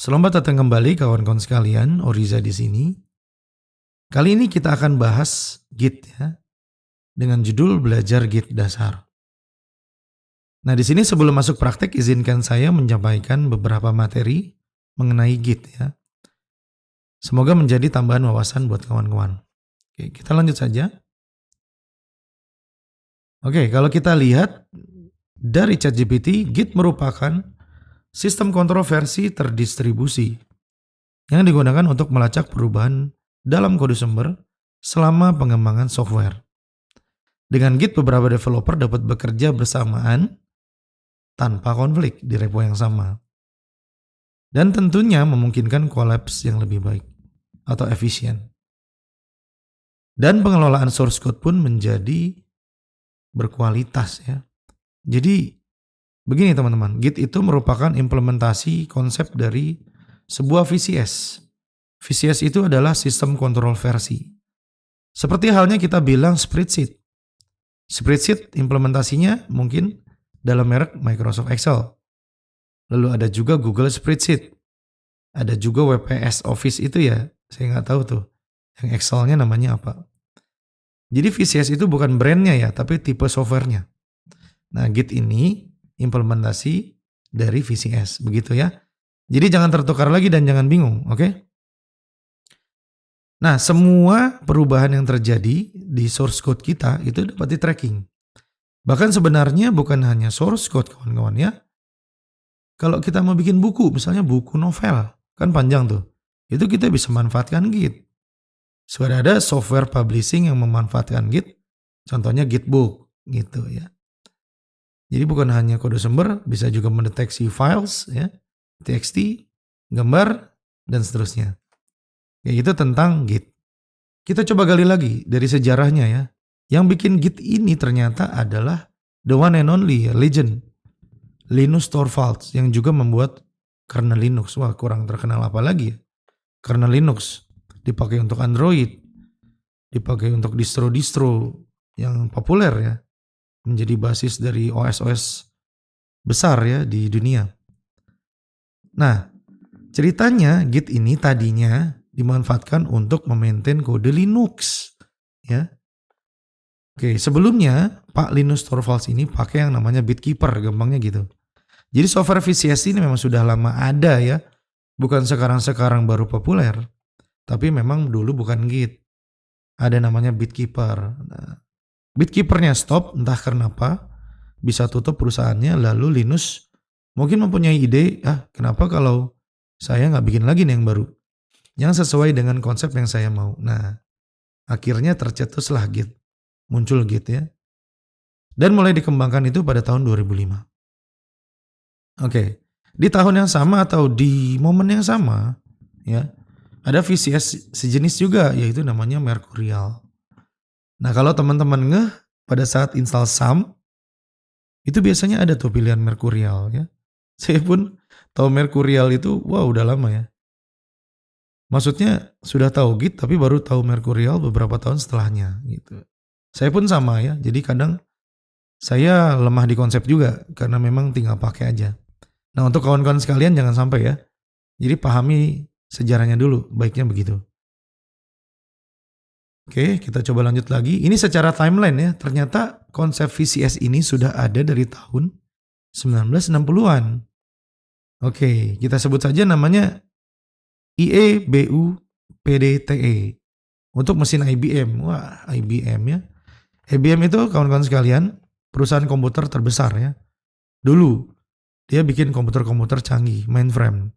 Selamat datang kembali kawan-kawan sekalian, Oriza di sini. Kali ini kita akan bahas Git ya, dengan judul belajar Git dasar. Nah, di sini sebelum masuk praktek, izinkan saya menyampaikan beberapa materi mengenai Git ya. Semoga menjadi tambahan wawasan buat kawan-kawan. Oke, kita lanjut saja. Oke, kalau kita lihat dari ChatGPT, Git merupakan sistem kontrol versi terdistribusi yang digunakan untuk melacak perubahan dalam kode sumber selama pengembangan software. Dengan Git, beberapa developer dapat bekerja bersamaan tanpa konflik di repo yang sama. Dan tentunya memungkinkan kolaps yang lebih baik atau efisien. Dan pengelolaan source code pun menjadi berkualitas ya. Jadi begini teman-teman, Git itu merupakan implementasi konsep dari sebuah VCS. VCS itu adalah sistem kontrol versi. Seperti halnya kita bilang spreadsheet. Spreadsheet implementasinya mungkin dalam merek Microsoft Excel. Lalu ada juga Google Spreadsheet. Ada juga WPS Office itu ya, saya nggak tahu tuh. Yang Excelnya namanya apa. Jadi VCS itu bukan brandnya ya, tapi tipe softwarenya. Nah, Git ini implementasi dari VCS, begitu ya. Jadi jangan tertukar lagi dan jangan bingung, oke? Nah, semua perubahan yang terjadi di source code kita itu dapat di-tracking. Bahkan sebenarnya bukan hanya source code kawan-kawan ya. Kalau kita mau bikin buku, misalnya buku novel, kan panjang tuh. Itu kita bisa manfaatkan Git. Sudah ada software publishing yang memanfaatkan Git, contohnya Gitbook gitu ya. Jadi bukan hanya kode sumber, bisa juga mendeteksi files ya, txt, gambar, dan seterusnya. Ya itu tentang Git. Kita coba gali lagi dari sejarahnya ya. Yang bikin Git ini ternyata adalah the one and only legend, Linus Torvalds, yang juga membuat kernel Linux. Wah, kurang terkenal apa lagi ya. Kernel Linux dipakai untuk Android, dipakai untuk distro-distro yang populer ya, menjadi basis dari OS-OS besar ya di dunia. Nah, ceritanya Git ini tadinya dimanfaatkan untuk memaintain kode Linux ya. Oke, sebelumnya Pak Linus Torvalds ini pakai yang namanya Bitkeeper, gampangnya gitu. Jadi software VCS ini memang sudah lama ada ya, bukan sekarang-sekarang baru populer, tapi memang dulu bukan Git. Ada namanya Bitkeeper. Nah, Bitkeepernya stop, entah kenapa, bisa tutup perusahaannya, lalu Linus mungkin mempunyai ide, kenapa kalau saya nggak bikin lagi nih yang baru, yang sesuai dengan konsep yang saya mau. Nah, akhirnya tercetuslah Git, muncul Git ya. Dan mulai dikembangkan itu pada tahun 2005. Oke, di tahun yang sama atau di momen yang sama, ya, ada VCS sejenis juga, yaitu namanya Mercurial. Nah, kalau teman-teman ngeh pada saat install SAM, itu biasanya ada tuh pilihan Mercurial ya. Saya pun tahu Mercurial itu, wow udah lama ya. Maksudnya sudah tahu Git tapi baru tahu Mercurial beberapa tahun setelahnya gitu. Saya pun sama ya, jadi kadang saya lemah di konsep juga karena memang tinggal pakai aja. Nah, untuk kawan-kawan sekalian jangan sampai ya. Jadi pahami sejarahnya dulu, baiknya begitu. Oke, kita coba lanjut lagi. Ini secara timeline ya, ternyata konsep VCS ini sudah ada dari tahun 1960-an. Oke, kita sebut saja namanya IEBU-PDTE untuk mesin IBM. Wah, IBM ya. IBM itu kawan-kawan sekalian perusahaan komputer terbesar ya. Dulu dia bikin komputer-komputer canggih, mainframe.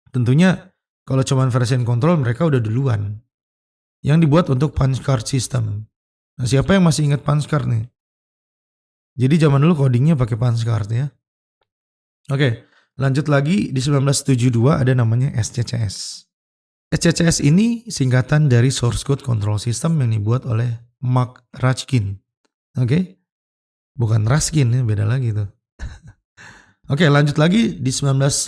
Tentunya kalau cuma version control mereka udah duluan. Yang dibuat untuk punch card system. Nah, siapa yang masih ingat punch card nih? Jadi zaman dulu codingnya pakai punch card ya. Oke, lanjut lagi di 1972 ada namanya SCCS. SCCS ini singkatan dari Source Code Control System yang dibuat oleh Mark Rashkin. Oke, bukan Raskin ya, beda lagi tuh. Oke, lanjut lagi di 1982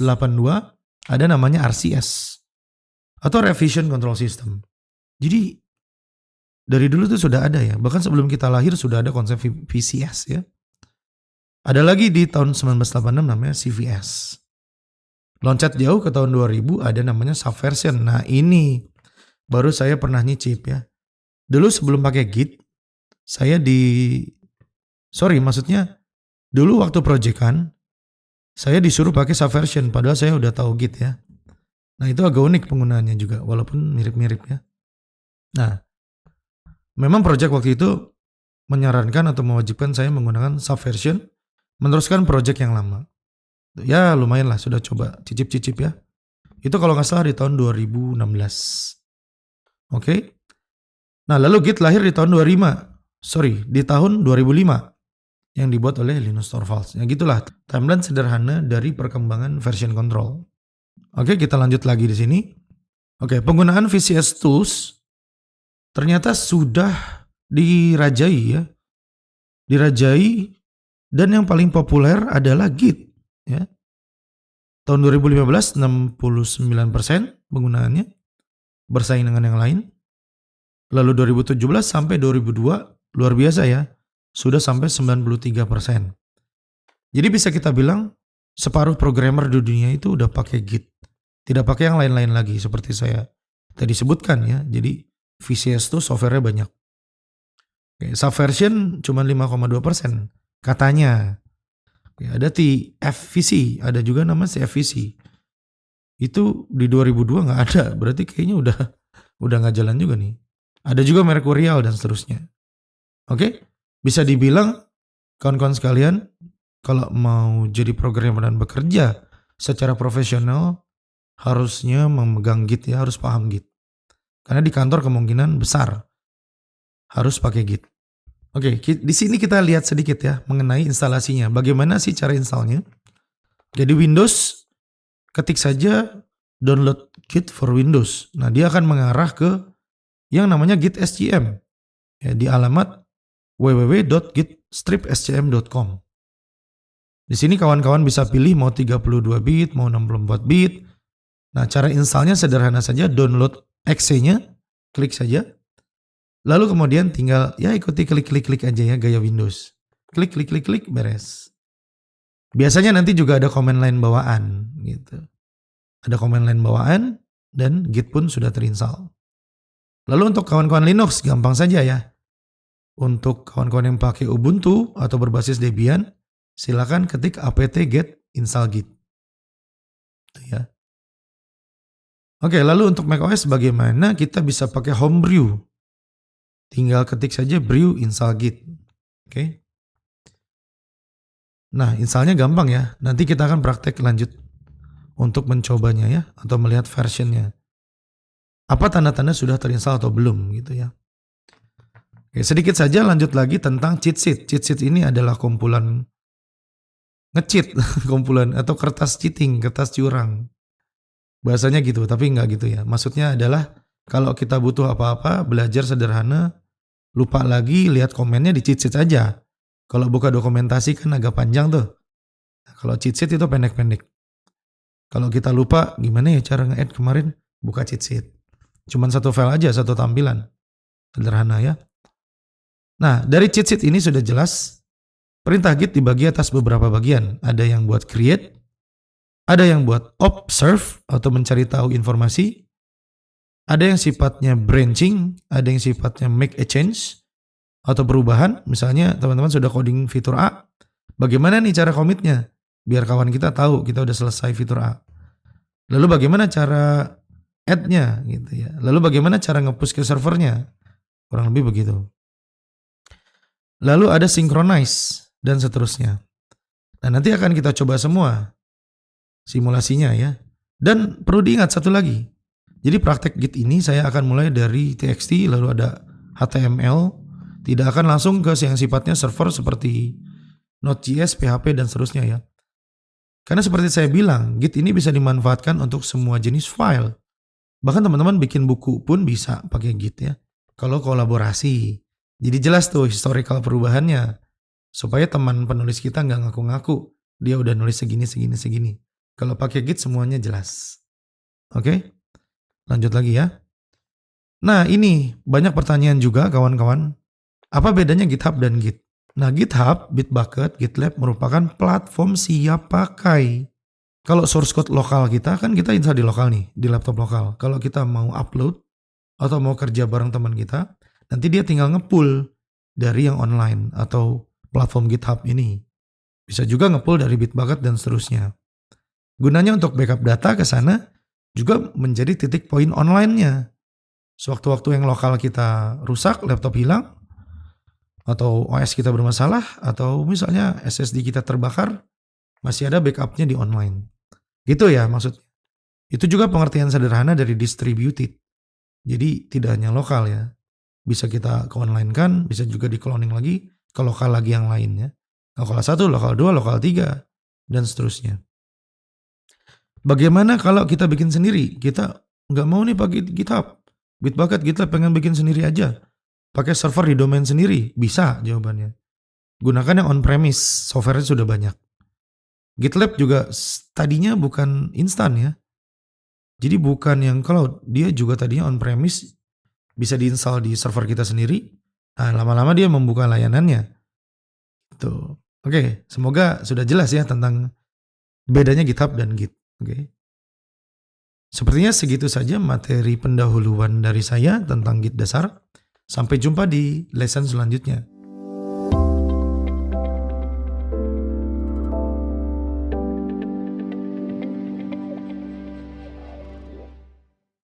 ada namanya RCS atau Revision Control System. Jadi dari dulu tuh sudah ada ya, bahkan sebelum kita lahir sudah ada konsep VCS ya. Ada lagi di tahun 1986 namanya CVS. Loncat jauh ke tahun 2000 ada namanya Subversion. Nah ini baru saya pernah nyicip ya. Dulu sebelum pakai Git, saya maksudnya dulu waktu proyekan, saya disuruh pakai Subversion padahal saya udah tahu Git ya. Nah itu agak unik penggunaannya juga, walaupun mirip-mirip ya. Nah, memang project waktu itu menyarankan atau mewajibkan saya menggunakan Subversion, meneruskan project yang lama. Ya lumayan lah, sudah coba cicip-cicip ya. Itu kalau nggak salah di tahun 2016. Oke. Nah lalu Git lahir di tahun 2005 yang dibuat oleh Linus Torvalds. Ya gitulah timeline sederhana dari perkembangan version control. Oke, kita lanjut lagi di sini. Oke, penggunaan VCS Tools ternyata sudah dirajai ya. Dirajai dan yang paling populer adalah Git ya. Tahun 2015 69% penggunaannya bersaing dengan yang lain. Lalu 2017 sampai 2002 luar biasa ya. Sudah sampai 93%. Jadi bisa kita bilang separuh programmer di dunia itu udah pakai Git. Tidak pakai yang lain-lain lagi seperti saya tadi sebutkan ya. Jadi VCS itu software-nya banyak. Oke, Subversion cuma 5,2% katanya. Oke, ada TFVC, ada juga nama CFVC. Itu di 2002 nggak ada, berarti kayaknya udah nggak jalan juga nih. Ada juga Mercurial dan seterusnya. Oke, bisa dibilang kawan-kawan sekalian, kalau mau jadi programmer dan bekerja secara profesional, harusnya memegang Git ya, harus paham Git. Karena di kantor kemungkinan besar harus pakai Git. Oke, di sini kita lihat sedikit ya mengenai instalasinya. Bagaimana sih cara installnya? Jadi Windows, ketik saja download Git for Windows. Nah, dia akan mengarah ke yang namanya Git SCM ya, di alamat www.gitstripscm.com. Di sini kawan-kawan bisa pilih mau 32 bit, mau 64 bit. Nah, cara installnya sederhana saja, download exe-nya, klik saja. Lalu kemudian tinggal ya ikuti klik aja ya gaya Windows. Klik, beres. Biasanya nanti juga ada command line bawaan gitu. Ada command line bawaan dan Git pun sudah terinstall. Lalu untuk kawan-kawan Linux gampang saja ya. Untuk kawan-kawan yang pakai Ubuntu atau berbasis Debian, silakan ketik apt-get install Git. Ya. Oke, lalu untuk macOS bagaimana? Kita bisa pakai Homebrew. Tinggal ketik saja brew install Git. Oke. Nah, installnya gampang ya. Nanti kita akan praktek lanjut untuk mencobanya ya, atau melihat versionnya. Apa tanda-tanda sudah terinstall atau belum gitu ya. Oke, sedikit saja lanjut lagi tentang cheat sheet. Cheat sheet ini adalah kumpulan nge-cheat, kumpulan atau kertas cheating, kertas curang. Bahasanya gitu, tapi nggak gitu ya. Maksudnya adalah kalau kita butuh apa-apa, belajar sederhana, lupa lagi, lihat komennya di cheat sheet aja. Kalau buka dokumentasi kan agak panjang tuh. Nah, kalau cheat sheet itu pendek-pendek. Kalau kita lupa, gimana ya cara nge-add kemarin? Buka cheat sheet. Cuman satu file aja, satu tampilan. Sederhana ya. Nah, dari cheat sheet ini sudah jelas. Perintah Git dibagi atas beberapa bagian. Ada yang buat create, ada yang buat observe atau mencari tahu informasi, ada yang sifatnya branching, ada yang sifatnya make a change atau perubahan. Misalnya teman-teman sudah coding fitur A, bagaimana nih cara commitnya? Biar kawan kita tahu kita udah selesai fitur A. Lalu bagaimana cara add-nya gitu ya. Lalu bagaimana cara nge-push ke servernya? Kurang lebih begitu. Lalu ada synchronize dan seterusnya. Nah, nanti akan kita coba semua simulasinya ya. Dan perlu diingat satu lagi. Jadi praktek Git ini saya akan mulai dari TXT, lalu ada HTML. Tidak akan langsung ke yang sifatnya server seperti Node.js, PHP, dan seterusnya ya. Karena seperti saya bilang, Git ini bisa dimanfaatkan untuk semua jenis file. Bahkan teman-teman bikin buku pun bisa pakai Git ya. Kalau kolaborasi. Jadi jelas tuh historical perubahannya. Supaya teman penulis kita nggak ngaku-ngaku. Dia udah nulis segini. Kalau pakai Git semuanya jelas. Oke? Lanjut lagi ya. Nah ini banyak pertanyaan juga kawan-kawan. Apa bedanya GitHub dan Git? Nah GitHub, Bitbucket, GitLab merupakan platform siap pakai. Kalau source code lokal kita kan kita install di lokal nih, di laptop lokal. Kalau kita mau upload atau mau kerja bareng teman kita, nanti dia tinggal nge-pull dari yang online atau platform GitHub ini. Bisa juga nge-pull dari Bitbucket dan seterusnya. Gunanya untuk backup data ke sana juga menjadi titik poin online-nya. Sewaktu-waktu yang lokal kita rusak, laptop hilang, atau OS kita bermasalah, atau misalnya SSD kita terbakar, masih ada backupnya di online. Gitu ya maksudnya. Itu juga pengertian sederhana dari distributed. Jadi tidak hanya lokal ya. Bisa kita ke online kan, bisa juga di cloning lagi, ke lokal lagi yang lainnya. Lokal 1, lokal 2, lokal 3, dan seterusnya. Bagaimana kalau kita bikin sendiri? Kita nggak mau nih pakai GitHub. Bitbucket kita pengen bikin sendiri aja. Pakai server di domain sendiri. Bisa jawabannya. Gunakan yang on-premise. Software-nya sudah banyak. GitLab juga tadinya bukan instan ya. Jadi bukan yang cloud. Dia juga tadinya on-premise. Bisa diinstal di server kita sendiri. Nah, lama-lama dia membuka layanannya. Tuh. Oke, semoga sudah jelas ya tentang bedanya GitHub dan Git. Oke. Sepertinya segitu saja materi pendahuluan dari saya tentang Git dasar. Sampai jumpa di lesson selanjutnya.